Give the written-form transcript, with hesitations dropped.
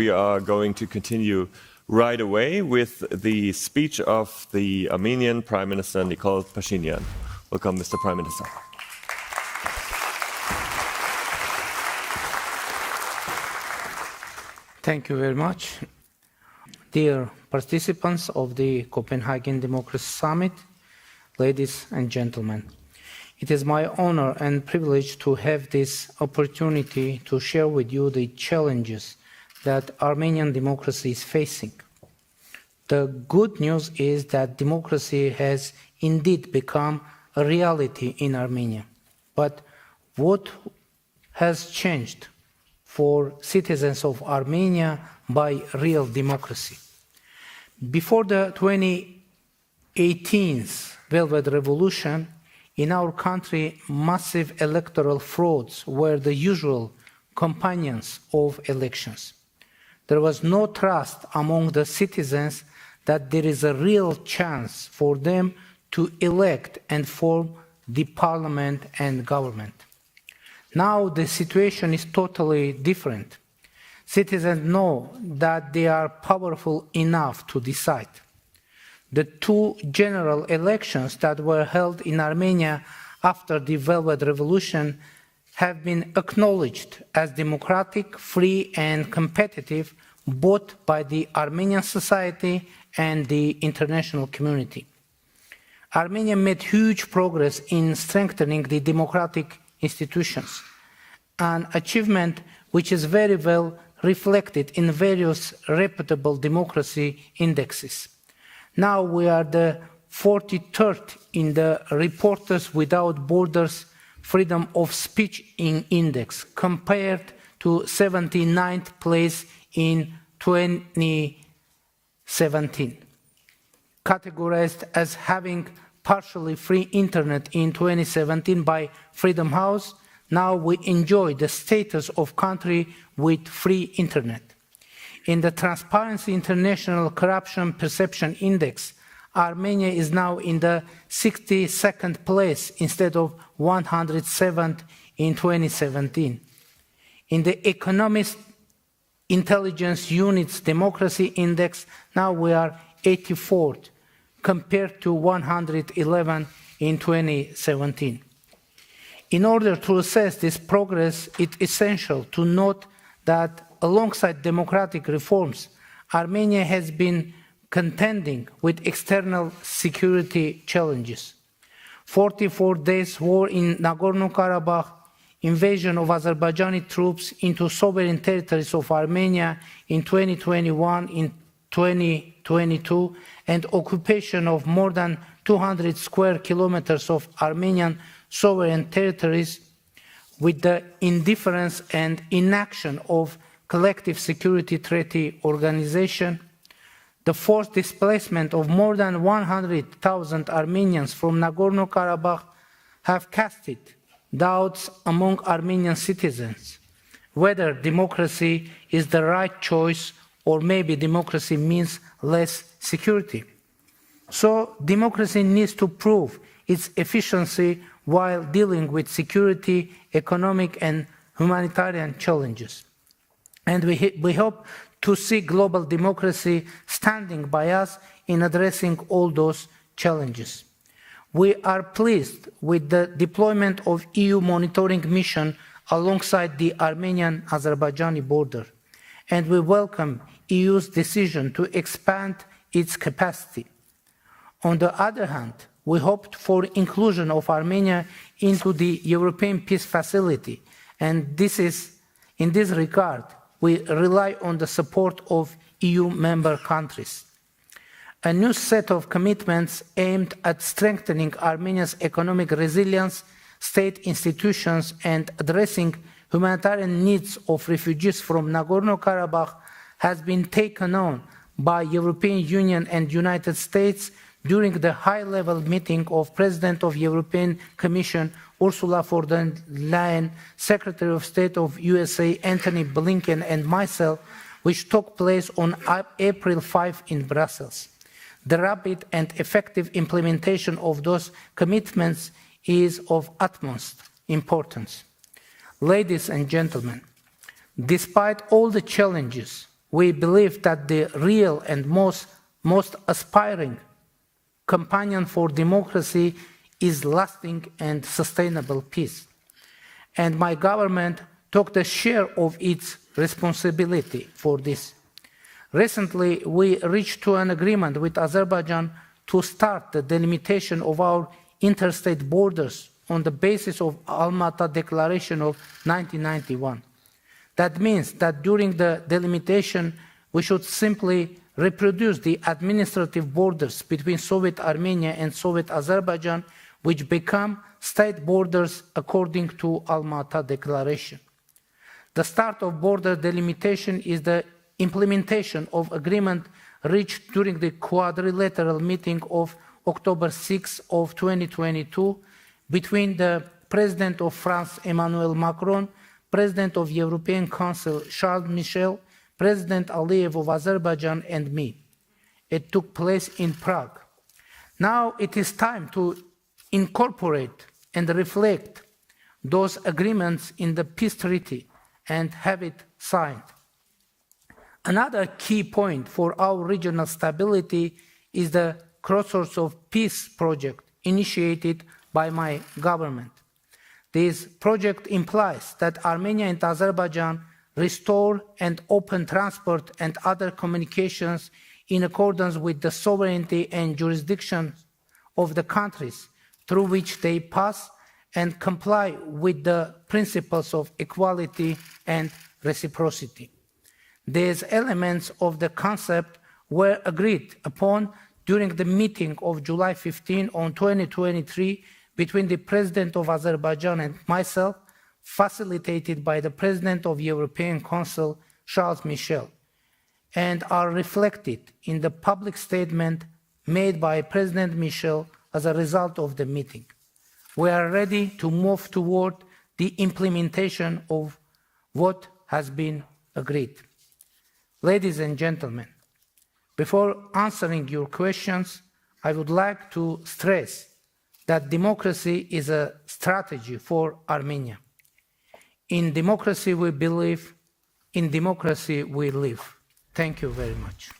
we are going to continue right away with the speech of the Armenian Prime Minister Nikol Phashinyan. Welcome, Mr. Prime Minister. Thank you very much. Dear participants of the Copenhagen Democracy Summit, ladies and gentlemen, it is my honor and privilege to have this opportunity to share with you the challenges that Armenian democracy is facing. The good news is that democracy has indeed become a reality in Armenia. But what has changed for citizens of Armenia by real democracy? Before the 2018 Velvet Revolution, in our country, massive electoral frauds were the usual companions of elections. There was no trust among the citizens that there is a real chance for them to elect and form the parliament and government. Now the situation is totally different. Citizens know that they are powerful enough to decide. The two general elections that were held in Armenia after the Velvet Revolution have been acknowledged as democratic, free and competitive both by the Armenian society and the international community. Armenia made huge progress in strengthening the democratic institutions, an achievement which is very well reflected in various reputable democracy indexes. Now we are the 43rd in the Reporters Without Borders Freedom of Speech Index, compared to 79th place in 2017. Categorized as having partially free internet in 2017 by Freedom House, now we enjoy the status of country with free internet. In the Transparency International Corruption Perception Index, Armenia is now in the 62nd place instead of 107th in 2017. In the Economist Intelligence Unit's Democracy Index, now we are 84th, compared to 111 in 2017. In order to assess this progress, it's essential to note that alongside democratic reforms, Armenia has been contending with external security challenges. 44 days war in Nagorno-Karabakh, invasion of Azerbaijani troops into sovereign territories of Armenia in 2021, in 2022, and occupation of more than 200 square kilometers of Armenian sovereign territories, with the indifference and inaction of Collective Security Treaty Organization, the forced displacement of more than 100,000 Armenians from Nagorno-Karabakh have casted doubts among Armenian citizens whether democracy is the right choice or maybe democracy means less security. So democracy needs to prove its efficiency while dealing with security, economic and humanitarian challenges. And we hope to see global democracy standing by us in addressing all those challenges. We are pleased with the deployment of EU monitoring mission alongside the Armenian-Azerbaijani border, and we welcome EU's decision to expand its capacity. On the other hand, we hoped for inclusion of Armenia into the European Peace Facility, and in this regard, we rely on the support of EU member countries. A new set of commitments aimed at strengthening Armenia's economic resilience, state institutions, and addressing humanitarian needs of refugees from Nagorno-Karabakh has been taken on by European Union and United States during the high-level meeting of President of European Commission Ursula von der Leyen, Secretary of State of USA Antony Blinken, and myself, which took place on April 5 in Brussels. The rapid and effective implementation of those commitments is of utmost importance. Ladies and gentlemen, despite all the challenges, We believe that the real and most aspiring companion for democracy is lasting and sustainable peace. And my government took the share of its responsibility for this. Recently, we reached to an agreement with Azerbaijan to start the delimitation of our interstate borders on the basis of Almaty Declaration of 1991. That means that during the delimitation, we should simply reproduce the administrative borders between Soviet Armenia and Soviet Azerbaijan, which become state borders according to Almaty Declaration. The start of border delimitation is the implementation of agreement reached during the quadrilateral meeting of October 6 of 2022 between the President of France, Emmanuel Macron, President of European Council, Charles Michel, President Aliyev of Azerbaijan, and me. It took place in Prague. Now it is time to incorporate and reflect those agreements in the peace treaty and have it signed. Another key point for our regional stability is the Crossroads of Peace project initiated by my government. This project implies that Armenia and Azerbaijan restore and open transport and other communications in accordance with the sovereignty and jurisdiction of the countries through which they pass and comply with the principles of equality and reciprocity. These elements of the concept were agreed upon during the meeting of July 15 on 2023 between the President of Azerbaijan and myself, facilitated by the President of European Council, Charles Michel, and are reflected in the public statement made by President Michel as a result of the meeting. We are ready to move toward the implementation of what has been agreed. Ladies and gentlemen, before answering your questions, I would like to stress that democracy is a strategy for Armenia. In democracy we believe, in democracy we live. Thank you very much.